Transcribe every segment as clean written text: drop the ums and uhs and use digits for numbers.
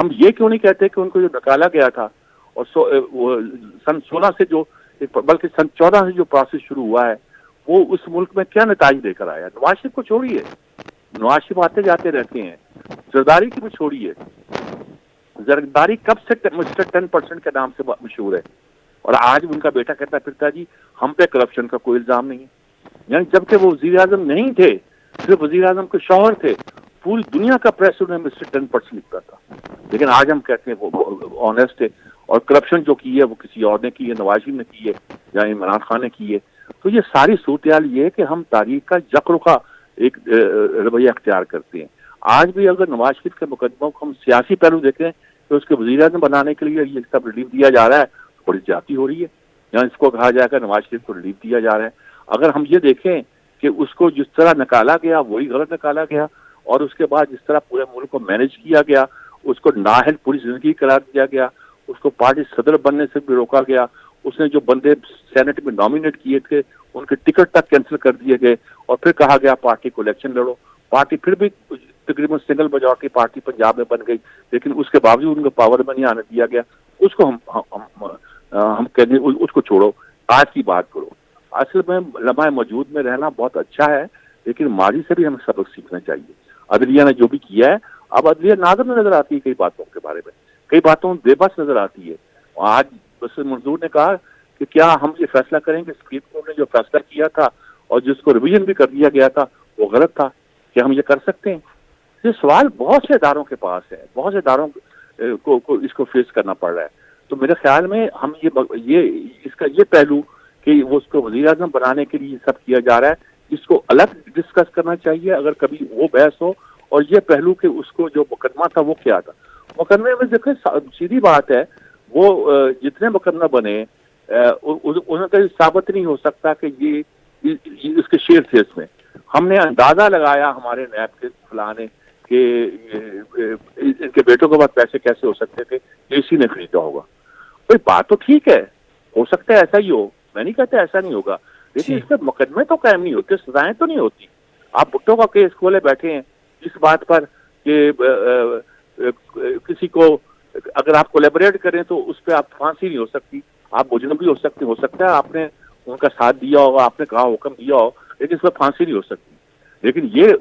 ہم یہ کیوں نہیں کہتے کہ ان کو جو نکالا گیا تھا اور سن 16 سے جو بلکہ سن 14 سے جو پروسیس شروع ہوا ہے وہ اس ملک میں کیا نتائج لے کر آیا؟ نواز شریف کو چھوڑیے، نواز شریف آتے جاتے رہتے ہیں، زرداری کی بھی چھوڑیے، زرداری کب سے مسٹر 10% کے نام سے مشہور ہے، اور آج ان کا بیٹا کہتا پھرتا جی ہم پہ کرپشن کا کوئی الزام نہیں ہے، یعنی جبکہ وہ وزیر اعظم نہیں تھے، صرف وزیر اعظم کے شوہر تھے، پوری دنیا کا پریس انہیں مسٹر 10% لکھتا تھا، لیکن آج ہم کہتے ہیں وہ آنےسٹ ہے، اور کرپشن جو کی ہے وہ کسی اور نے کی ہے، نواز شریف نے کی ہے یا عمران خان نے کی ہے۔ تو یہ ساری صورتحال یہ ہے کہ ہم تاریخ کا یک رخا ایک رویہ اختیار کرتے ہیں۔ آج بھی اگر نواز شریف کے مقدموں کو ہم سیاسی پہلو دیکھیں تو اس کے وزیر اعظم بنانے کے لیے یہ سب ریلیف دیا جا رہا ہے، بڑی زیادتی ہو رہی ہے، یہاں اس کو کہا جائے گا نواز شریف کو ریلیف دیا جا رہا ہے۔ اگر ہم یہ دیکھیں کہ اس کو جس طرح نکالا گیا وہی غلط نکالا گیا، اور اس کے بعد جس طرح پورے ملک کو مینج کیا گیا، اس کو نااہل پوری زندگی قرار دیا گیا، اس کو پارٹی صدر بننے سے بھی روکا گیا، اس نے جو بندے سینٹ میں نامینیٹ کیے تھے ان کے ٹکٹ تک کینسل کر دیے گئے، اور پھر کہا گیا پارٹی کو الیکشن لڑو، پارٹی پھر بھی تقریباً سنگل میجورٹی پارٹی پنجاب میں بن گئی، لیکن اس کے باوجود ان کو پاور میں نہیں آنے دیا گیا۔ اس کو ہم کہیں گے اس کو چھوڑو، آج کی بات کرو۔ اصل میں لمحہ موجود میں رہنا بہت اچھا ہے، لیکن ماضی سے بھی ہمیں سبق سیکھنا چاہیے۔ عدلیہ نے جو بھی کیا ہے، اب عدلیہ ناظر نظر آتی ہے کئی باتوں کے بارے میں، کئی باتوں میں بے بس نظر آتی ہے۔ آج بس منظور نے کہا کہ کیا ہم یہ فیصلہ کریں کہ سپریم کورٹ نے جو فیصلہ کیا تھا اور جس کو ریویژن بھی کر دیا گیا تھا وہ غلط تھا، کیا ہم یہ کر سکتے ہیں؟ یہ سوال بہت سے اداروں کے پاس ہے، بہت سے اداروں کو اس کو فیس کرنا پڑ رہا ہے۔ تو میرے خیال میں ہم اس کا یہ پہلو کہ وہ اس کو وزیر اعظم بنانے کے لیے سب کیا جا رہا ہے، اس کو الگ ڈسکس کرنا چاہیے اگر کبھی وہ بحث ہو، اور یہ پہلو کہ اس کو جو مقدمہ تھا وہ کیا تھا۔ مقدمے میں دیکھیں سیدھی بات ہے، وہ جتنے مقدمہ بنے انہیں کہیں ثابت نہیں ہو سکتا کہ یہ اس کے شیئر تھے اس میں۔ ہم نے اندازہ لگایا ہمارے نیب کے فلانے کہ ان کے بیٹوں کے بعد پیسے کیسے ہو سکتے تھے، اسی نے خریدا ہوگا۔ کوئی بات تو ٹھیک ہے، ہو سکتا ہے ایسا ہی ہو، میں نہیں کہتا ایسا نہیں ہوگا، لیکن اس پہ مقدمے تو قائم نہیں ہوتے، سزائیں تو نہیں ہوتی۔ آپ بھٹو کا کیس کھولے بیٹھے ہیں اس بات پر کہ کسی کو اگر آپ کولیبریٹ کریں تو اس پہ آپ پھانسی نہیں ہو سکتی، آپ مجرم بھی ہو سکتا ہے آپ نے ان کا ساتھ دیا ہوگا، آپ نے کہا حکم دیا ہو، لیکن اس پہ پھانسی نہیں ہو سکتی۔ لیکن یہ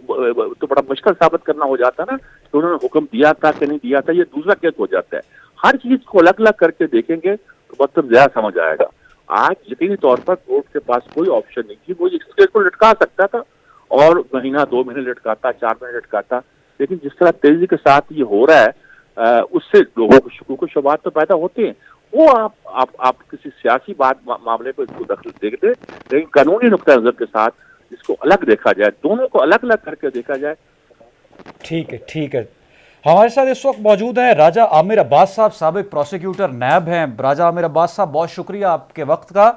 تو بڑا مشکل ثابت کرنا ہو جاتا ہے نا کہ انہوں نے حکم دیا تھا کہ نہیں دیا تھا، یہ دوسرا کیس ہو جاتا ہے۔ ہر چیز کو الگ الگ کر کے دیکھیں گے تو مطلب زیادہ سمجھ آئے گا۔ آج یقینی طور پر کورٹ کے پاس کوئی آپشن نہیں تھی، وہ اس کیس کو لٹکا سکتا تھا اور مہینہ 2 مہینے لٹکاتا، 4 مہینے لٹکاتا، لیکن جس طرح تیزی کے ساتھ یہ ہو رہا ہے اس سے لوگوں کو شکوک و شبہات تو پیدا ہوتے ہیں۔ وہ آپ کسی سیاسی معاملے کو اس کو دخل دے دیں، لیکن قانونی نقطہ نظر کے ساتھ اس کو الگ دیکھا جائے، دونوں کو الگ الگ کر کے دیکھا جائے۔ ٹھیک ہے ہمارے ساتھ اس وقت موجود ہیں راجہ عامر عباس صاحب، سابق پروسیکیوٹر نیب ہیں۔ راجہ عامر عباس صاحب بہت شکریہ آپ کے وقت کا۔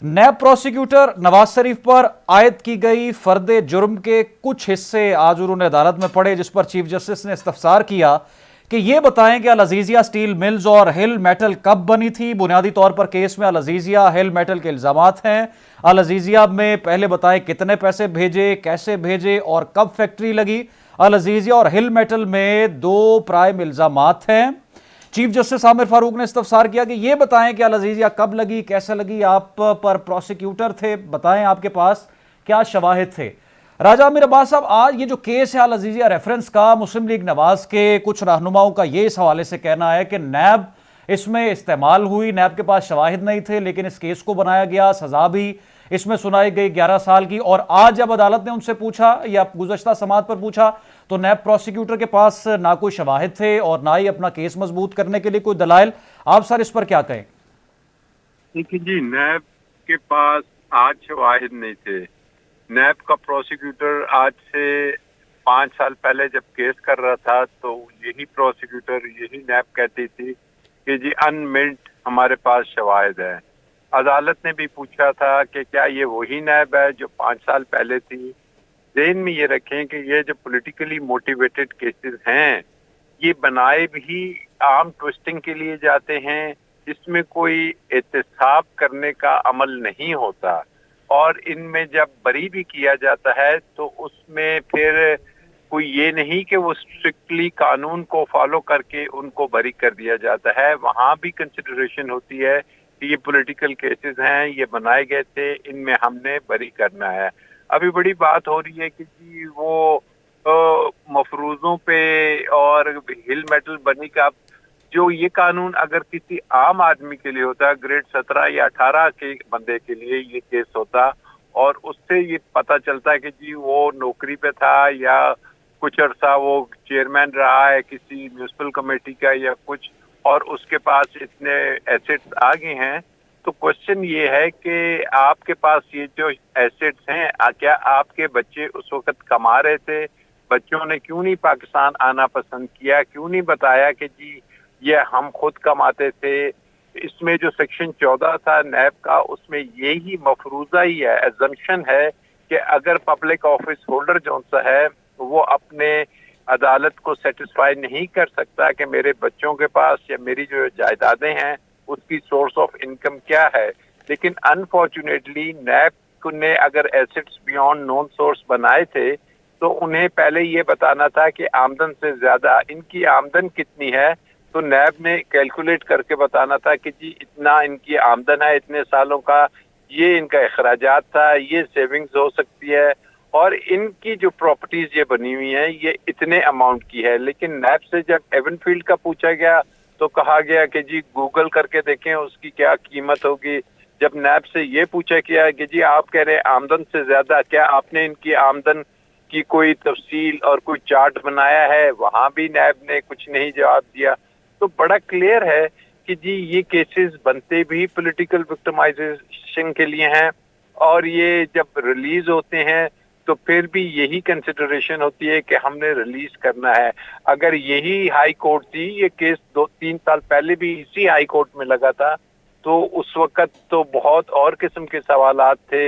نیب پروسیکیوٹر نواز شریف پر عائد کی گئی فرد جرم کے کچھ حصے آج انہوں نے عدالت میں پڑھے، جس پر چیف جسٹس نے استفسار کیا کہ یہ بتائیں کہ العزیزیہ سٹیل ملز اور ہل میٹل کب بنی تھی۔ بنیادی طور پر کیس میں العزیزیہ ہل میٹل کے الزامات ہیں۔ العزیزیہ میں پہلے بتائیں کتنے پیسے بھیجے، کیسے بھیجے اور کب فیکٹری لگی۔ العزیزیہ اور ہل میٹل میں 2 پرائم الزامات ہیں۔ چیف جسٹس عامر فاروق نے استفسار کیا کہ یہ بتائیں کہ العزیزیہ کب لگی، کیسے لگی، آپ پر پروسیکیوٹر تھے، بتائیں آپ کے پاس کیا شواہد تھے۔ راجہ عامر عباس صاحب، آج یہ جو کیس ہے العزیزیہ ریفرنس کا، مسلم لیگ نواز کے کچھ رہنماؤں کا یہ اس حوالے سے کہنا ہے کہ نیب اس میں استعمال ہوئی، نیب کے پاس شواہد نہیں تھے، لیکن اس کیس کو بنایا گیا، سزا بھی اس میں سنائی گئی 11 سال کی، اور آج جب عدالت نے ان سے پوچھا یا گزشتہ سماعت پر پوچھا تو نیب پروسیکیوٹر کے پاس نہ کوئی شواہد تھے اور نہ ہی اپنا کیس مضبوط کرنے کے لیے کوئی دلائل۔ آپ سر اس پر کیا کہیں؟ دیکھیں جی، نیب کے پاس آج شواہد نہیں تھے۔ نیب کا پروسیکیوٹر آج سے 5 سال پہلے جب کیس کر رہا تھا تو یہی پروسیکیوٹر، یہی نیب کہتی تھی کہ جی انملٹ ہمارے پاس شواہد ہے۔ عدالت نے بھی پوچھا تھا کہ کیا یہ وہی نیب ہے جو 5 سال پہلے تھی۔ ذہن میں یہ رکھیں کہ یہ جو پولیٹیکلی موٹیویٹڈ کیسز ہیں یہ بنائے بھی عام ٹوسٹنگ کے لیے جاتے ہیں، اس میں کوئی احتساب کرنے کا عمل نہیں ہوتا، اور ان میں جب بری بھی کیا جاتا ہے تو اس میں پھر کوئی یہ نہیں کہ وہ اسٹرکٹلی قانون کو فالو کر کے ان کو بری کر دیا جاتا ہے، وہاں بھی کنسیڈریشن ہوتی ہے کہ یہ پولیٹیکل کیسز ہیں، یہ بنائے گئے تھے، ان میں ہم نے بری کرنا ہے۔ ابھی بڑی بات ہو رہی ہے کہ جی وہ مفروضوں پہ اور ہل میٹل بنی کا، جو یہ قانون اگر کسی عام آدمی کے لیے ہوتا، گریڈ 17 یا 18 کے بندے کے لیے یہ کیس ہوتا اور اس سے یہ پتہ چلتا ہے کہ جی وہ نوکری پہ تھا یا کچھ عرصہ وہ چیئرمین رہا ہے کسی میونسپل کمیٹی کا یا کچھ، اور اس کے پاس اتنے ایسٹس آ گئے ہیں، تو کوشچن یہ ہے کہ آپ کے پاس یہ جو ایسٹس ہیں، کیا آپ کے بچے اس وقت کما رہے تھے؟ بچوں نے کیوں نہیں پاکستان آنا پسند کیا؟ کیوں نہیں بتایا کہ جی یہ ہم خود کماتے تھے؟ اس میں جو سیکشن 14 تھا نیب کا، اس میں یہی مفروضہ ہی ہے، ایزمپشن ہے کہ اگر پبلک آفس ہولڈر جو سا ہے وہ اپنے عدالت کو سیٹسفائی نہیں کر سکتا کہ میرے بچوں کے پاس یا میری جو جائیدادیں ہیں اس کی سورس آف انکم کیا ہے، لیکن انفارچونیٹلی نیب نے اگر ایسٹس بیونڈ نون سورس بنائے تھے تو انہیں پہلے یہ بتانا تھا کہ آمدن سے زیادہ ان کی آمدن کتنی ہے، تو نیب نے کیلکولیٹ کر کے بتانا تھا کہ جی اتنا ان کی آمدن ہے اتنے سالوں کا، یہ ان کا اخراجات تھا، یہ سیونگز ہو سکتی ہے، اور ان کی جو پراپرٹیز یہ بنی ہوئی ہیں یہ اتنے اماؤنٹ کی ہے۔ لیکن نیب سے جب ایون فیلڈ کا پوچھا گیا تو کہا گیا کہ جی گوگل کر کے دیکھیں اس کی کیا قیمت ہوگی۔ جب نیب سے یہ پوچھا گیا کہ جی آپ کہہ رہے ہیں آمدن سے زیادہ، کیا آپ نے ان کی آمدن کی کوئی تفصیل اور کوئی چارٹ بنایا ہے؟ وہاں بھی نیب نے کچھ نہیں جواب دیا۔ تو بڑا کلیئر ہے کہ جی یہ کیسز بنتے بھی پولیٹیکل وکٹمائزیشن کے لیے ہیں، اور یہ جب ریلیز ہوتے ہیں تو پھر بھی یہی کنسیڈریشن ہوتی ہے کہ ہم نے ریلیز کرنا ہے۔ اگر یہی ہائی کورٹ تھی، یہ کیس 2-3 سال پہلے بھی اسی ہائی کورٹ میں لگا تھا، تو اس وقت تو بہت اور قسم کے سوالات تھے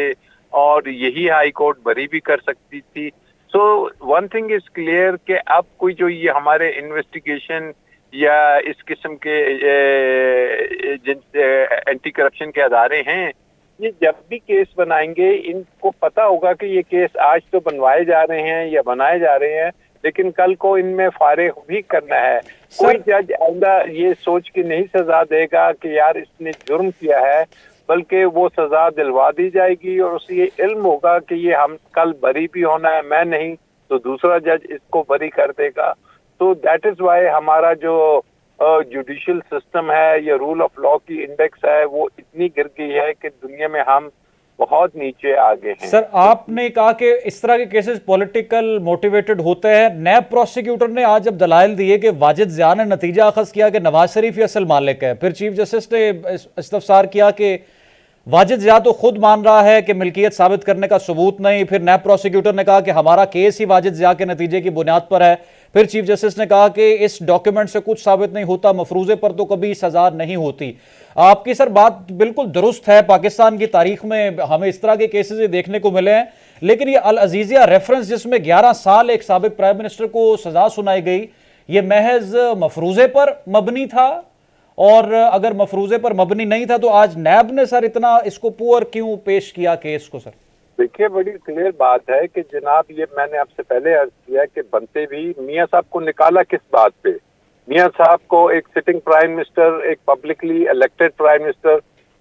اور یہی ہائی کورٹ بری بھی کر سکتی تھی۔ سو ون تھنگ از کلیئر کہ اب کوئی جو یہ ہمارے انویسٹیگیشن یا اس قسم کے اینٹی کرپشن کے ادارے ہیں، یہ جب بھی کیس بنائیں گے ان کو پتا ہوگا کہ یہ کیس آج تو بنوائے جا رہے ہیں یا بنائے جا رہے ہیں، لیکن کل کو ان میں فارغ بھی کرنا ہے۔ کوئی جج آئندہ یہ سوچ کے نہیں سزا دے گا کہ یار اس نے جرم کیا ہے، بلکہ وہ سزا دلوا دی جائے گی اور اسے یہ علم ہوگا کہ یہ ہم کل بری بھی ہونا ہے، میں نہیں تو دوسرا جج اس کو بری کر دے گا۔ تو دیٹ از وائی ہمارا جو جوڈیشل سسٹم ہے یا رول آف لا کی انڈیکس ہے وہ اتنی گر گئی ہے کہ دنیا میں ہم بہت نیچے آگے ہیں۔ سر آپ نے کہا کہ اس طرح کے کیسز پولیٹیکل موٹیویٹڈ ہوتے ہیں، نیب پروسیکیوٹر نے آج اب دلائل دیے کہ واجد ضیاء نے نتیجہ اخذ کیا کہ نواز شریف ہی اصل مالک ہے، پھر چیف جسٹس نے استفسار کیا کہ واجد ضیاء تو خود مان رہا ہے کہ ملکیت ثابت کرنے کا ثبوت نہیں، پھر نیب پروسیکیوٹر نے کہا کہ ہمارا کیس ہی واجد ضیاء کے نتیجے کی بنیاد پر ہے، پھر چیف جسٹس نے کہا کہ اس ڈاکیومنٹ سے کچھ ثابت نہیں ہوتا، مفروضے پر تو کبھی سزا نہیں ہوتی۔ آپ کی سر بات بالکل درست ہے، پاکستان کی تاریخ میں ہمیں اس طرح کے کیسز دیکھنے کو ملے ہیں، لیکن یہ العزیزیہ ریفرنس جس میں 11 سال ایک سابق پرائم منسٹر کو سزا سنائی گئی، یہ محض مفروضے پر مبنی تھا، اور اگر مفروضے پر مبنی نہیں تھا تو آج نیب نے سر اتنا اس کو پور کیوں پیش کیا کیس کو؟ سر دیکھیے بڑی کلیئر بات ہے کہ جناب یہ میں نے آپ سے پہلے عرض کیا کہ بنتے بھی میاں صاحب کو نکالا کس بات پہ؟ میاں صاحب کو ایک سٹنگ پرائم منسٹر، ایک پبلکلی الیکٹڈ پرائم منسٹر،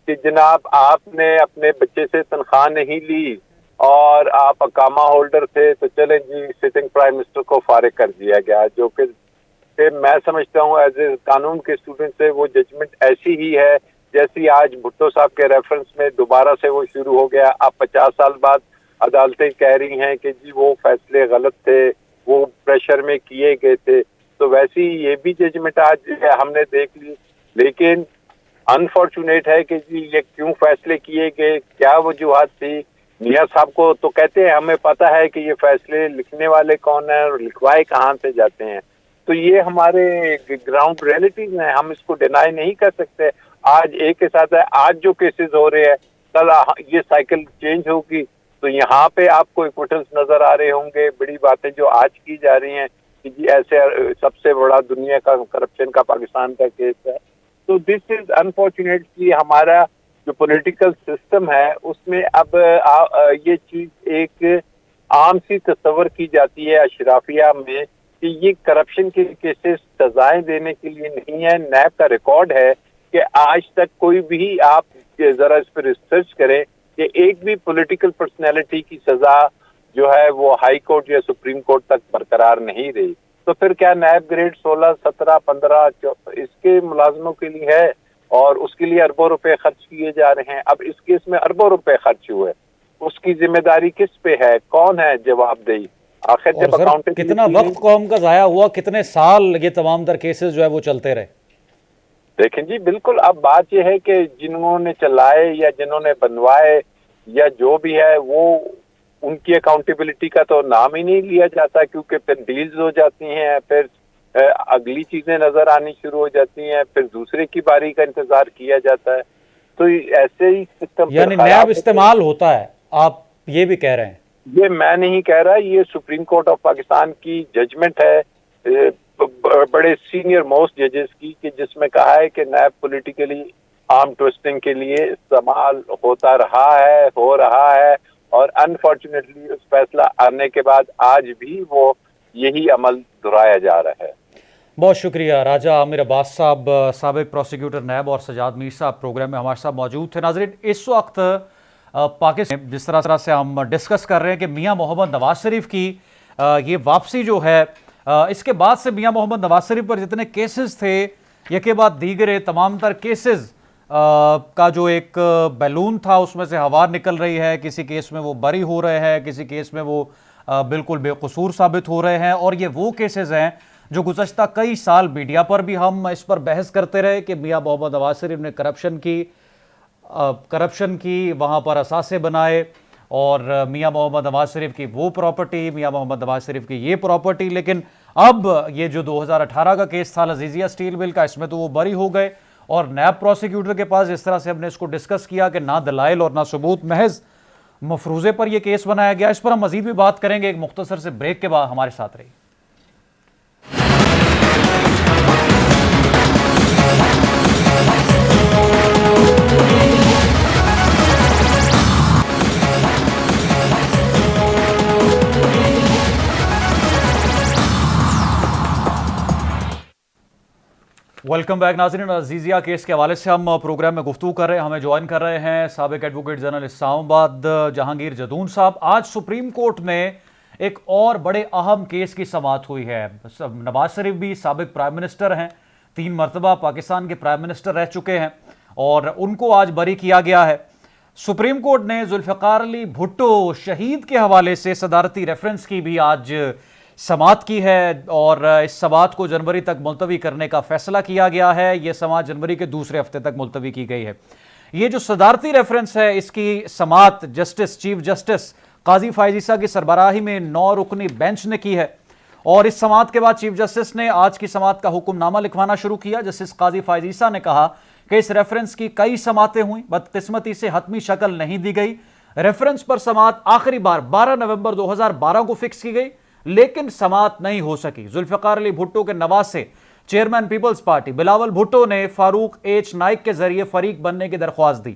کہ جناب آپ نے اپنے بچے سے تنخواہ نہیں لی اور آپ اقامہ ہولڈر تھے تو چلیں جی سٹنگ پرائم منسٹر کو فارغ کر دیا گیا، جو کہ میں سمجھتا ہوں ایز اے قانون کے اسٹوڈنٹ سے وہ ججمنٹ ایسی ہی ہے جیسی آج بھٹو صاحب کے ریفرنس میں دوبارہ سے وہ شروع ہو گیا۔ اب 50 سال بعد عدالتیں کہہ رہی ہیں کہ جی وہ فیصلے غلط تھے، وہ پریشر میں کیے گئے تھے، تو ویسی یہ بھی ججمنٹ آج ہم نے دیکھ لی۔ لیکن انفارچونیٹ ہے کہ جی یہ کیوں فیصلے کیے گئے، کیا وجوہات تھی؟ میاں صاحب کو تو کہتے ہیں ہمیں پتہ ہے کہ یہ فیصلے لکھنے والے کون ہیں اور لکھوائے کہاں سے جاتے ہیں، تو یہ ہمارے گراؤنڈ ریئلٹیز ہیں، ہم اس کو ڈینائی نہیں کر سکتے۔ آج ایک کے ساتھ ہے، آج جو کیسز ہو رہے ہیں کل یہ سائیکل چینج ہوگی تو یہاں پہ آپ کو ایکوٹلز نظر آ رہے ہوں گے۔ بڑی باتیں جو آج کی جا رہی ہیں کہ جی ایسے سب سے بڑا دنیا کا کرپشن کا پاکستان کا کیس ہے، تو دس از انفارچونیٹ کہ ہمارا جو پولیٹیکل سسٹم ہے اس میں اب یہ چیز ایک عام سی تصور کی جاتی ہے اشرافیہ میں کہ یہ کرپشن کے کیسز سزائیں دینے کے لیے نہیں ہے. نیب کا ریکارڈ ہے کہ آج تک کوئی بھی, آپ ذرا اس پہ ریسرچ کریں کہ ایک بھی پولیٹیکل پرسنالٹی کی سزا جو ہے وہ ہائی کورٹ یا سپریم کورٹ تک برقرار نہیں رہی. تو پھر کیا نیب گریڈ 16, 17, 15 اس کے ملازموں کے لیے ہے اور اس کے لیے اربوں روپے خرچ کیے جا رہے ہیں؟ اب اس کیس میں اربوں روپے خرچ ہوئے, اس کی ذمہ داری کس پہ ہے؟ کون ہے جواب دہی؟ آخر جب اکاؤنٹنگ کتنا وقت قوم کا ضائع ہوا, کتنے سال یہ تمام تر کیسز جو ہے وہ چلتے رہے. دیکھیں جی بالکل, اب بات یہ ہے کہ جنہوں نے چلائے یا جنہوں نے بنوائے یا جو بھی ہے وہ ان کی اکاؤنٹیبلٹی کا تو نام ہی نہیں لیا جاتا, کیونکہ پھر ڈیلز ہو جاتی ہیں, پھر اگلی چیزیں نظر آنی شروع ہو جاتی ہیں, پھر دوسرے کی باری کا انتظار کیا جاتا ہے. تو ایسے ہی سسٹم یعنی نیب استعمال ہوتا ہے, آپ یہ بھی کہہ رہے ہیں؟ یہ میں نہیں کہہ رہا, یہ سپریم کورٹ آف پاکستان کی ججمنٹ ہے بڑے سینئر موسٹ ججز کی, کہ جس میں کہا ہے کہ نیب پولیٹیکلی آرم ٹوسٹنگ کے لیے استعمال ہوتا رہا ہے, ہو رہا ہے, اور انفارچونیٹلی اس فیصلہ آنے کے بعد آج بھی وہ یہی عمل دہرایا جا رہا ہے. بہت شکریہ. راجہ عامر عباس صاحب, سابق پروسیکیوٹر نیب, اور سجاد میر صاحب پروگرام میں ہمارے ساتھ موجود تھے. ناظرین, اس وقت پاکستان جس طرح سے ہم ڈسکس کر رہے ہیں کہ میاں محمد نواز شریف کی یہ واپسی جو ہے, اس کے بعد سے میاں محمد نواز شریف پر جتنے کیسز تھے یکے بعد دیگر تمام تر کیسز کا جو ایک بیلون تھا اس میں سے ہوا نکل رہی ہے. کسی کیس میں وہ بری ہو رہے ہیں, کسی کیس میں وہ بالکل بے قصور ثابت ہو رہے ہیں, اور یہ وہ کیسز ہیں جو گزشتہ کئی سال میڈیا پر بھی ہم اس پر بحث کرتے رہے کہ میاں محمد نواز شریف نے کرپشن کی وہاں پر اثاثے بنائے, اور میاں محمد نواز شریف کی وہ پراپرٹی, میاں محمد نواز شریف کی یہ پراپرٹی. لیکن اب یہ جو 2018 کا کیس تھا لذیذیہ اسٹیل مل کا, اس میں تو وہ بری ہو گئے, اور نیب پروسیکیوٹر کے پاس جس طرح سے ہم نے اس کو ڈسکس کیا کہ نہ دلائل اور نہ ثبوت, محض مفروضے پر یہ کیس بنایا گیا. اس پر ہم مزید بھی بات کریں گے ایک مختصر سے بریک کے بعد. ہمارے ساتھ رہیے. ویلکم بیک ناظرین. عزیزیہ کیس کے حوالے سے ہم پروگرام میں گفتگو کر رہے ہیں. ہمیں جوائن کر رہے ہیں سابق ایڈوکیٹ جنرل اسلام آباد جہانگیر جدون صاحب. آج سپریم کورٹ میں ایک اور بڑے اہم کیس کی سماعت ہوئی ہے. نواز شریف بھی سابق پرائم منسٹر ہیں, 3 مرتبہ پاکستان کے پرائم منسٹر رہ چکے ہیں, اور ان کو آج بری کیا گیا ہے. سپریم کورٹ نے ذوالفقار علی بھٹو شہید کے حوالے سے صدارتی ریفرنس کی بھی آج سماعت کی ہے, اور اس سماعت کو جنوری تک ملتوی کرنے کا فیصلہ کیا گیا ہے. یہ سماعت جنوری کے دوسرے ہفتے تک ملتوی کی گئی ہے. یہ جو صدارتی ریفرنس ہے اس کی سماعت چیف جسٹس قاضی فائز عیسیٰ کی سربراہی میں 9 رکنی بینچ نے کی ہے, اور اس سماعت کے بعد چیف جسٹس نے آج کی سماعت کا حکم نامہ لکھوانا شروع کیا. جسٹس قاضی فائز عیسیٰ نے کہا کہ اس ریفرنس کی کئی سماعتیں ہوئیں, بدقسمتی سے حتمی شکل نہیں دی گئی. ریفرنس پر سماعت آخری بار 12 نومبر 2012 کو فکس کی گئی, لیکن سماعت نہیں ہو سکی. ذوالفقار علی بھٹو کے نواز سے chairman People's Party Bilawal Bhutto نے فاروق ایچ نائک کے ذریعے فریق بننے کی درخواست دی.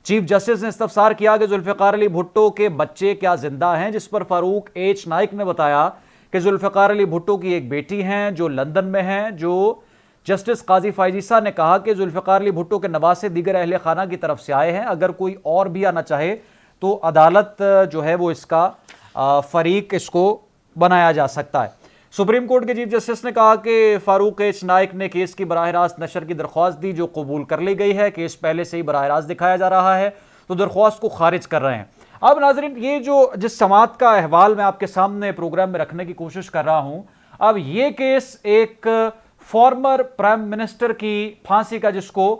چیف جسٹس نے استفسار کیا کہ ذوالفقار علی بھٹو کے بچے کیا زندہ ہیں, جس پر فاروق ایچ نائک نے بتایا کہ ذوالفقار علی بھٹو کی ایک بیٹی ہیں جو لندن میں ہیں. جو جسٹس قاضی فائز عیسیٰ نے کہا کہ ذوالفقار علی بھٹو کے نواز سے دیگر اہل خانہ کی طرف سے آئے ہیں, اگر کوئی اور بھی آنا چاہے تو عدالت جو ہے وہ اس کا فریق اس کو بنایا جا سکتا ہے. سپریم کورٹ کے چیف جسٹس نے کہا کہ فاروق ایچ نائک نے کیس کی براہ راست نشر کی درخواست دی جو قبول کر لی گئی ہے. کیس پہلے سے ہی براہ راست دکھایا جا رہا ہے تو درخواست کو خارج کر رہے ہیں. اب ناظرین, یہ جو جس سماعت کا احوال میں آپ کے سامنے پروگرام میں رکھنے کی کوشش کر رہا ہوں, اب یہ کیس ایک فارمر پرائم منسٹر کی پھانسی کا, جس کو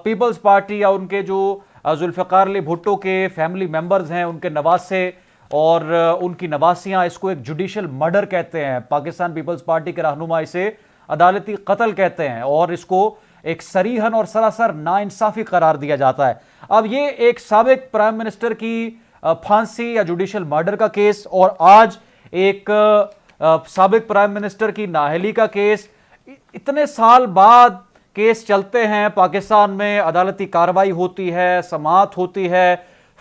پیپلز پارٹی یا ان کے جو ذوالفقار علی بھٹو کے فیملی ممبرز ہیں ان کے نواسے اور ان کی نواسیاں اس کو ایک جوڈیشل مرڈر کہتے ہیں. پاکستان پیپلز پارٹی کے رہنما اسے عدالتی قتل کہتے ہیں, اور اس کو ایک صریحاً اور سراسر ناانصافی قرار دیا جاتا ہے. اب یہ ایک سابق پرائم منسٹر کی پھانسی یا جوڈیشل مرڈر کا کیس, اور آج ایک سابق پرائم منسٹر کی نااہلی کا کیس. اتنے سال بعد کیس چلتے ہیں پاکستان میں, عدالتی کارروائی ہوتی ہے, سماعت ہوتی ہے,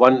1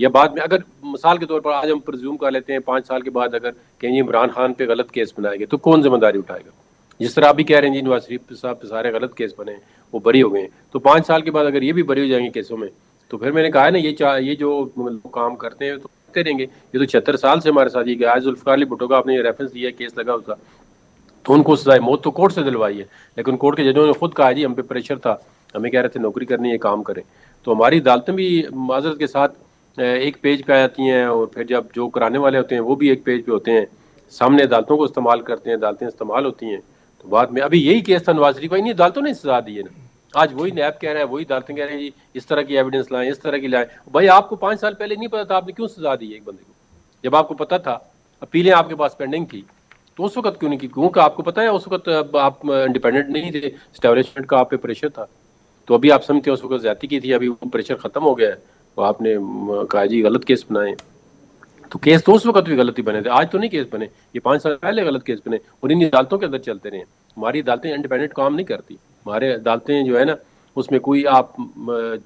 یا بعد میں اگر مثال کے طور پر آج ہم پرزیوم کر لیتے ہیں 5 سال کے بعد اگر کہیں جی عمران خان پہ غلط کیس بنائے گئے تو کون ذمہ داری اٹھائے گا؟ جس طرح آپ بھی کہہ رہے ہیں جی نواز شریف صاحب پہ سارے غلط کیس بنے وہ بری ہو گئے ہیں، تو 5 سال کے بعد اگر یہ بھی بری ہو جائیں گے کیسوں میں تو پھر میں نے کہا ہے نا یہ جو کام کرتے ہیں تو کرتے رہیں گے. یہ تو 76 سال سے ہمارے ساتھ یہ کہ آج ذوالفقار علی بھٹو کا آپ نے یہ ریفرنس دیا کیس لگا اس کا تو ان کو سزائے موت تو کورٹ سے دلوائی ہے، لیکن کورٹ کے ججوں نے خود کہا جی ہم پہ پریشر تھا، ہمیں کہہ رہے تھے نوکری کرنی ہے کام کریں. تو ہماری عدالتیں بھی معذرت کے ساتھ ایک پیج پہ آ جاتی ہیں اور پھر جب جو کرانے والے ہوتے ہیں وہ بھی ایک پیج پہ ہوتے ہیں، سامنے عدالتوں کو استعمال کرتے ہیں، عدالتیں استعمال ہوتی ہیں. تو بعد میں ابھی یہی کیس تھا نواز شریف کا، انہیں عدالتوں نے سزا دی ہے نا. آج وہی نیب کہہ رہا ہے، وہی عدالتیں کہہ رہے ہیں جی اس طرح کی ایویڈنس لائیں، اس طرح کی لائیں. بھائی آپ کو 5 سال پہلے نہیں پتا تھا، آپ نے کیوں سزا دی ہے ایک بندے کو؟ جب آپ کو پتا تھا، اپیلیں آپ کے پاس پینڈنگ تھی تو اس وقت کیوں نہیں کی؟ کیونکہ آپ کو پتا ہے اس وقت آپ انڈیپینڈنٹ نہیں تھے، اسٹیبلشمنٹ کا آپ پہ پریشر تھا. تو ابھی آپ سمجھتے ہیں اس وقت زیادتی کی تھی، ابھی وہ پریشر ختم ہو گیا ہے تو آپ نے کہا جی غلط کیس بنائے. تو کیس تو اس وقت بھی غلطی بنے تھے، آج تو نہیں کیس بنے، یہ 5 سال پہلے غلط کیس بنے اور ان عدالتوں کے اندر چلتے رہے. ہماری عدالتیں انڈیپینڈنٹ کام نہیں کرتی. ہمارے عدالتیں جو ہے نا اس میں کوئی آپ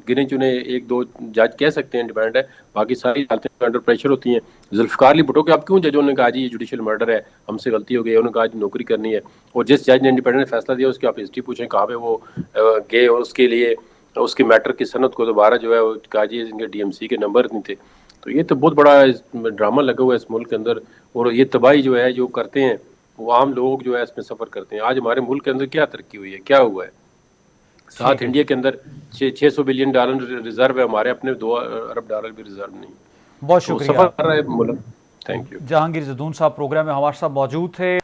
گنے چنے 1-2 جج کہہ سکتے ہیں انڈیپینڈنٹ ہے، باقی ساری عدالتیں انڈر پریشر ہوتی ہیں. ذوالفقار علی بھٹو کے اب کیوں ججوں نے کہا جی یہ جوڈیشل مرڈر ہے، ہم سے غلطی ہو گئی، انہوں نے کہا جی نوکری کرنی ہے. اور جس جج نے انڈیپینڈنٹ فیصلہ دیا اس کی آپ ہسٹری پوچھیں کہاں پہ وہ گئے اور اس کے لیے اس کے میٹر کی سند کو دوبارہ جو ہے وہ کہا جی ان کے ڈی ایم سی کے نمبر نہیں تھے. تو یہ تو بہت بڑا ڈرامہ لگا ہوا ہے اس ملک کے اندر، اور یہ تباہی جو ہے جو کرتے ہیں وہ عام لوگ جو ہے اس میں سفر کرتے ہیں. آج ہمارے ملک کے اندر کیا ترقی ہوئی ہے، کیا ہوا ہے؟ ساتھ انڈیا کے اندر $600 بلین ریزرو ہے، ہمارے اپنے $2 ارب بھی ریزرو نہیں. بہت شکریہ. سفر کر رہا ہے ملک. Thank you. جہانگیر زدون صاحب پروگرام میں ہمارے ساتھ موجود تھے.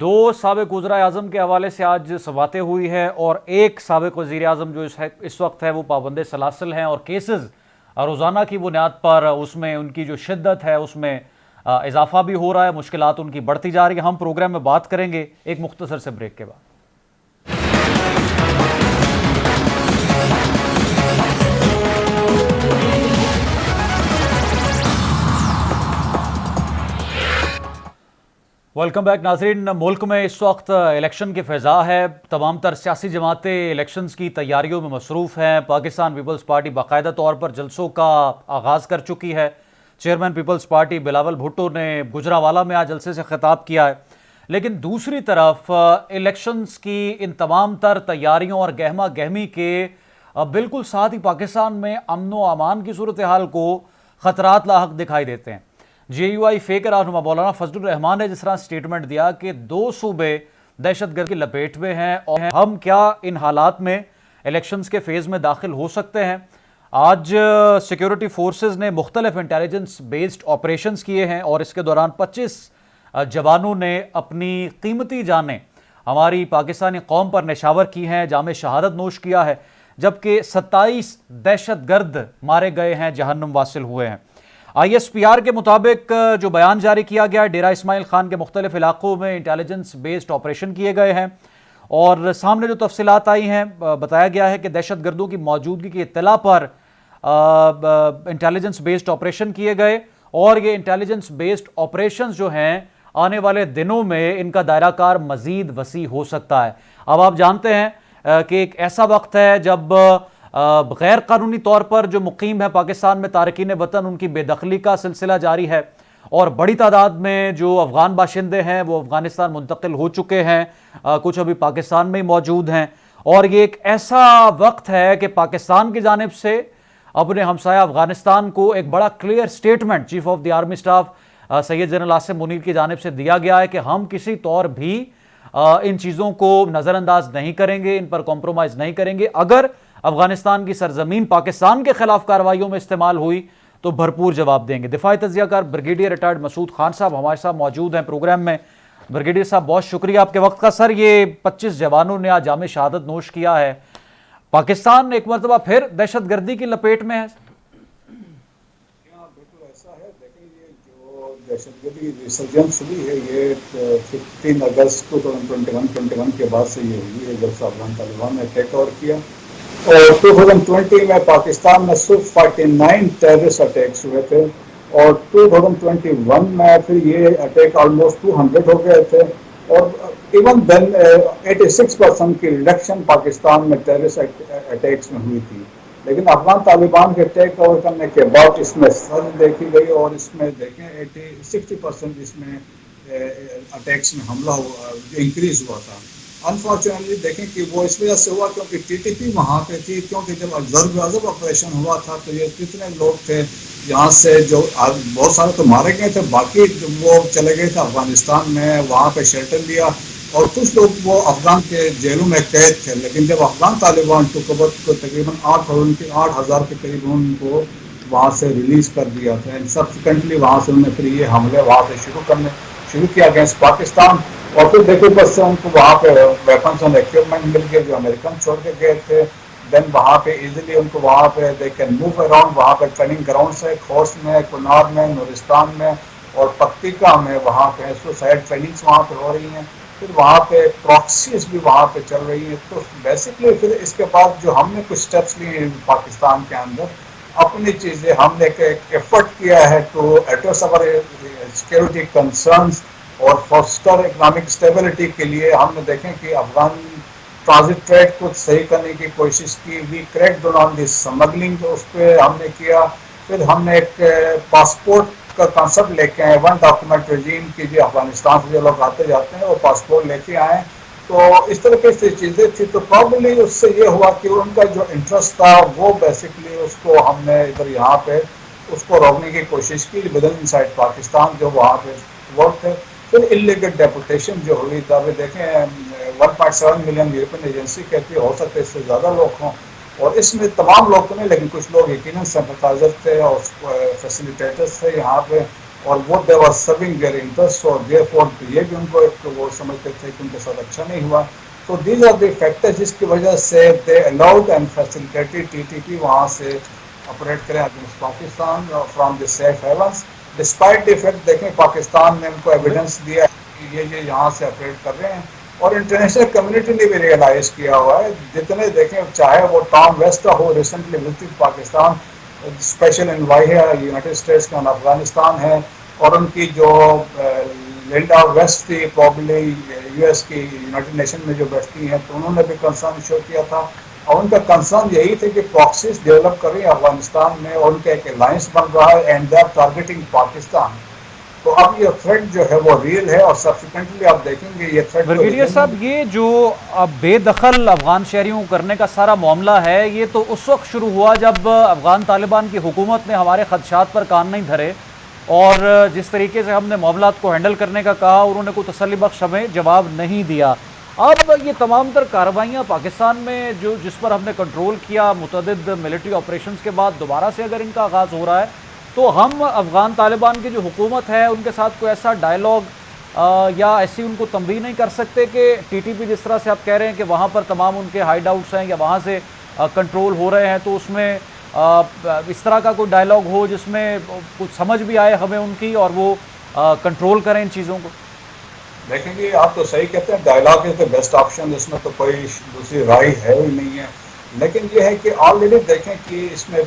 2 سابق وزراء اعظم کے حوالے سے آج باتیں ہوئی ہے اور ایک سابق وزیر اعظم جو اس وقت ہے وہ پابند سلاسل ہیں اور کیسز روزانہ کی بنیاد پر اس میں ان کی جو شدت ہے اس میں اضافہ بھی ہو رہا ہے، مشکلات ان کی بڑھتی جا رہی ہیں. ہم پروگرام میں بات کریں گے ایک مختصر سے بریک کے بعد. ویلکم بیک ناظرین. ملک میں اس وقت الیکشن کی فضا ہے، تمام تر سیاسی جماعتیں الیکشنز کی تیاریوں میں مصروف ہیں. پاکستان پیپلز پارٹی باقاعدہ طور پر جلسوں کا آغاز کر چکی ہے. Chairman People's Party Bilawal Bhutto نے گجرانوالہ میں آج جلسے سے خطاب کیا ہے. لیکن دوسری طرف الیکشنز کی ان تمام تر تیاریوں اور گہما گہمی کے بالکل ساتھ ہی پاکستان میں امن و امان کی صورتحال کو خطرات لاحق دکھائی دیتے ہیں. جے یو آئی فے کے رہنما مولانا فضل الرحمان نے جس طرح سٹیٹمنٹ دیا کہ 2 صوبے دہشت گرد کی لپیٹ میں ہیں اور ہم کیا ان حالات میں الیکشنز کے فیز میں داخل ہو سکتے ہیں. آج سیکیورٹی فورسز نے مختلف انٹیلیجنس بیسڈ آپریشنز کیے ہیں اور اس کے دوران 25 جوانوں نے اپنی قیمتی جانیں ہماری پاکستانی قوم پر نشاور کی ہیں، جام شہادت نوش کیا ہے، جبکہ 27 دہشت گرد مارے گئے ہیں، جہنم واصل ہوئے ہیں. آئی ایس پی آر کے مطابق جو بیان جاری کیا گیا ہے، ڈیرہ اسماعیل خان کے مختلف علاقوں میں انٹیلیجنس بیسڈ آپریشن کیے گئے ہیں اور سامنے جو تفصیلات آئی ہیں بتایا گیا ہے کہ دہشت گردوں کی موجودگی کی اطلاع پر انٹیلیجنس بیسڈ آپریشن کیے گئے اور یہ انٹیلیجنس بیسڈ آپریشنز جو ہیں آنے والے دنوں میں ان کا دائرہ کار مزید وسیع ہو سکتا ہے. اب آپ جانتے ہیں کہ ایک ایسا وقت ہے جب غیر قانونی طور پر جو مقیم ہے پاکستان میں تارکین وطن، ان کی بے دخلی کا سلسلہ جاری ہے اور بڑی تعداد میں جو افغان باشندے ہیں وہ افغانستان منتقل ہو چکے ہیں، کچھ ابھی پاکستان میں ہی موجود ہیں. اور یہ ایک ایسا وقت ہے کہ پاکستان کی جانب سے اپنے ہمسایہ افغانستان کو ایک بڑا clear statement chief of the army staff Syed general Asim Munir کی جانب سے دیا گیا ہے کہ ہم کسی طور بھی ان چیزوں کو نظر انداز نہیں کریں گے، ان پر کمپرومائز نہیں کریں گے. اگر افغانستان کی سرزمین پاکستان کے خلاف کارروائیوں میں استعمال ہوئی تو بھرپور جواب دیں گے. دفاعی تجزیہ کار بریگیڈیئر ریٹائرڈ مسعود خان صاحب ہمارے ساتھ موجود ہیں پروگرام میں. بریگیڈیئر صاحب بہت شکریہ آپ کے وقت کا. سر، یہ 25 جوانوں نے آج جام شہادت نوش کیا ہے، پاکستان ایک مرتبہ پھر دہشت گردی کی لپیٹ میں ہے. بالکل ایسا ہے. دیکھیں یہ جو دہشت گردی ریسرجنس ہوئی ہے یہ 15 اگست 2021 کے بعد سے یہ ہوئی ہے جب سے افغان طالبان نے ٹیک اوور کیا. اور 2020 میں پاکستان میں صرف 49 ٹیررسٹ اٹیکس ہوئے تھے اور 2021 میں پھر یہ اٹیک آلموسٹ 200 ہو گئے تھے اور ایون دین 86% کی ریڈکشن پاکستان میں ٹیررسٹ اٹیکس میں ہوئی تھی. لیکن افغان طالبان کے ٹیک اوور کرنے کے بعد اس میں سرج دیکھی گئی اور اس میں دیکھیں 60% اس میں اٹیکس میں حملہ ہوا، انکریز ہوا تھا. انفارچونیٹلی دیکھیں کہ وہ اس وجہ سے ہوا کیونکہ ٹی ٹی پی وہاں پہ تھی، کیونکہ جب ضرب عضب آپریشن ہوا تھا تو یہ کتنے لوگ تھے یہاں سے جو بہت سارے تو مارے گئے تھے، باقی وہ چلے گئے تھے افغانستان میں، وہاں پہ شیلٹر لیا، اور کچھ لوگ وہ افغان کے جیلوں میں قید تھے. لیکن جب افغان طالبان ٹوکبت کو تقریباً 8,000 کے قریب ان کو وہاں سے ریلیز کر دیا تھا، سبسیکوینٹلی وہاں سے انہوں نے پھر یہ حملے وہاں سے شروع کیا اگینسٹ پاکستان. اور پھر دیکھو بس سے ان کو وہاں پہ ویپنس اینڈ ایکوپمنٹ مل گئے جو امریکن چھوڑ کے گئے تھے. دین وہاں پہ ایزیلی ان کو وہاں پہ دے کین موو اراؤنڈ، وہاں پہ ٹریننگ گراؤنڈس ہے خوست میں، کنار میں، نورستان میں اور پکتیکا میں، وہاں پہ سوسائڈ ٹریننگس وہاں پہ ہو رہی ہیں. پھر وہاں پہ پراکسیز بھی وہاں پہ چل رہی ہیں. تو بیسکلی پھر اس کے بعد جو ہم نے کچھ اسٹیپس لیے پاکستان کے اندر اپنی چیزیں ہم نے ایفرٹ کیا ہے to address over security concerns اور فاسٹر اکنامک اسٹیبلٹی کے لیے. ہم نے دیکھیں کہ افغان ٹرانزٹ ٹریڈ کو صحیح کرنے کی کوشش کی، we crack down on the smuggling, اس پہ ہم نے کیا. پھر ہم نے ایک پاسپورٹ کا کانسیپٹ لے کے آئے، ون ڈاکومنٹ رجیم کی، جو افغانستان سے جو لوگ آتے جاتے ہیں وہ پاسپورٹ لے کے آئیں. تو اس طریقے سے چیزیں تھی. تو پرابلی اس سے یہ ہوا کہ ان کا جو انٹرسٹ تھا وہ بیسکلی اس کو ہم نے ادھر یہاں پہ اس کو روکنے کی کوشش کی ودن ان سائڈ پاکستان جو وہاں پہ ورک تھے. پھر انلیگل ڈیپوٹیشن جو ہوئی تھا، ابھی دیکھیں 1.7 ملین یورپین ایجنسی کہتی ہے ہو سکتے اس سے زیادہ لوگ ہوں، اور اس میں تمام لوگ تو نہیں لیکن کچھ لوگ یقیناً سمپتھائزر تھے اور فیسیلیٹیٹرز تھے یہاں پہ، اور وہ دے وار سرونگ دیئر انٹرسٹ، اور دیئر فور یہ بھی ان کو وہ سمجھتے تھے کہ ان کے ساتھ اچھا نہیں ہوا. تو دیز آر دی فیکٹر جس کی وجہ سے they allowed and facilitated T T P وہاں سے آپریٹ کریں against Pakistan from the safe havens. Despite the fact دیکھیں پاکستان نے ان کو ایویڈنس دیا ہے کہ یہ یہاں سے آپریٹ کر رہے ہیں، اور انٹرنیشنل کمیونٹی نے بھی ریئلائز کیا ہوا ہے. جتنے دیکھیں چاہے وہ ٹام ویسٹ ہو، recently visited Pakistan, special envoy ہے یونائٹڈ اسٹیٹس کا، افغانستان ہے، اور ان کی جو لنڈا ویسٹ تھی پرابلی یو ایس کی یونائٹڈ نیشن میں جو بیٹھتی ہیں، تو انہوں نے بھی کنسرن شو کیا تھا. اور ان کا کنسرن یہی تھے کہ پراکسیز ڈیولپ کر رہی ہیں افغانستان میں، اور ان کا ایک الائنس بن رہا ہے and they are targeting Pakistan. تو اب یہ تھریٹ جو ہے وہ ریئل ہے، اور سبسیکوینٹلی آپ دیکھیں گے یہ تھریٹ بریگیڈیئر صاحب، یہ جو بے دخل افغان شہریوں کو کرنے کا سارا معاملہ ہے، یہ تو اس وقت شروع ہوا جب افغان طالبان کی حکومت نے ہمارے خدشات پر کان نہیں دھرے، اور جس طریقے سے ہم نے معاملات کو ہینڈل کرنے کا کہا انہوں نے کوئی تسلی بخش ہمیں جواب نہیں دیا. اب یہ تمام تر کارروائیاں پاکستان میں جس پر ہم نے کنٹرول کیا متعدد ملٹری آپریشنز کے بعد دوبارہ سے اگر ان کا آغاز ہو رہا ہے، تو ہم افغان طالبان کی جو حکومت ہے ان کے ساتھ کوئی ایسا ڈائلاگ یا ایسی ان کو تنبیہ نہیں کر سکتے کہ ٹی ٹی پی جس طرح سے آپ کہہ رہے ہیں کہ وہاں پر تمام ان کے ہائیڈ آؤٹس ہیں یا وہاں سے کنٹرول ہو رہے ہیں، تو اس میں اس طرح کا کوئی ڈائلاگ ہو جس میں کچھ سمجھ بھی آئے ہمیں ان کی، اور وہ کنٹرول کریں ان چیزوں کو؟ دیکھیں گے آپ تو صحیح کہتے ہیں، dialogue is the best option, اس میں تو کوئی دوسری رائے ہے ہی نہیں ہے. لیکن یہ ہے کہ آلریڈی دیکھیں کہ اس میں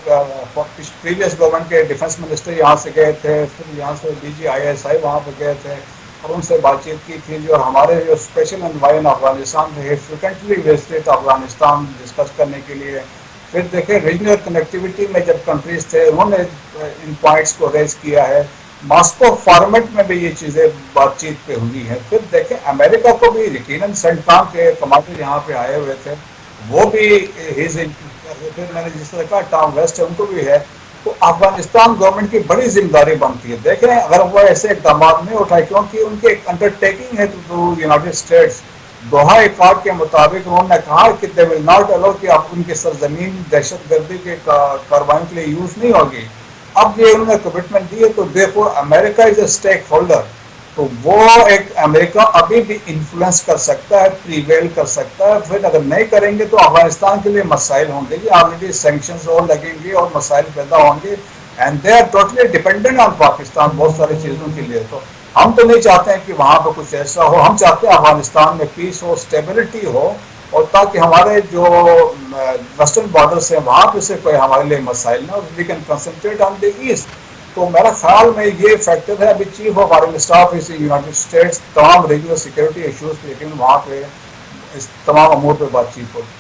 پریویس گورنمنٹ کے ڈیفنس منسٹر یہاں سے گئے تھے، پھر یہاں سے D G I S I وہاں پہ گئے تھے اور ان سے بات چیت کی تھی. جو ہمارے جو اسپیشل انوائے ان افغانستان تھے فریکوینٹلی وزٹڈ افغانستان ڈسکس کرنے کے لیے. پھر دیکھیں ریجنل کنیکٹیوٹی میں جب کنٹریز تھے انہوں نے ان پوائنٹس کو ریز کیا ہے. ماسکو فارمیٹ میں بھی یہ چیزیں بات چیت پہ ہوئی ہیں. پھر دیکھیں امریکہ کو بھی یقیناً سینٹام کے کمانڈر یہاں پہ آئے ہوئے تھے، وہ بھی پھر میں نے جس طرح کہا ٹام ویسٹ ہے ان کو بھی ہے. تو افغانستان گورنمنٹ کی بڑی ذمہ داری بنتی ہے. دیکھیں اگر وہ ایسے اقدامات نہیں اٹھائے، کیونکہ ان کی ایک انڈر ٹیکنگ ہے to United States. Doha accord کے مطابق انہوں نے کہا کہ دے ول ناٹ الاؤ کہ اب ان کی سرزمین دہشت گردی کے کارروائیوں کے لیے یوز نہیں ہوگی. اب یہ انہوں نے کمٹمنٹ دی ہے، تو دیکھو امریکہ از اے اسٹیک ہولڈر، تو وہ ایک امریکہ ابھی بھی انفلوئنس کر سکتا ہے، پریویل کر سکتا ہے. پھر اگر نہیں کریں گے تو افغانستان کے لیے مسائل ہوں گے. آلریڈی سینکشنز اور لگیں گے اور مسائل پیدا ہوں گے، and they are totally dependent on Pakistan بہت ساری چیزوں کے لیے. تو ہم تو نہیں چاہتے ہیں کہ وہاں پہ کچھ ایسا ہو. ہم چاہتے ہیں افغانستان میں پیس ہو، اسٹیبلٹی ہو، اور تاکہ ہمارے جو ویسٹرن بارڈرس ہیں وہاں پہ سے کوئی ہمارے لیے مسائل نہ ہو. We can concentrate on the east. تو میرا خیال میں یہ فیکٹر ہے. ابھی chief of army staff is United States تمام ریجنل سیکورٹی ایشوز پہ، لیکن وہاں پہ اس تمام امور پہ بات چیت ہوگی.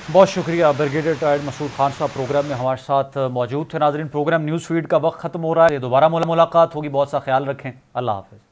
بہت شکریہ بریگیڈیئر ریٹائرڈ مسعود خان صاحب پروگرام میں ہمارے ساتھ موجود تھے. ناظرین، پروگرام نیوز فیڈ کا وقت ختم ہو رہا ہے. دوبارہ ملاقات ہوگی. بہت سا خیال رکھیں. اللہ حافظ.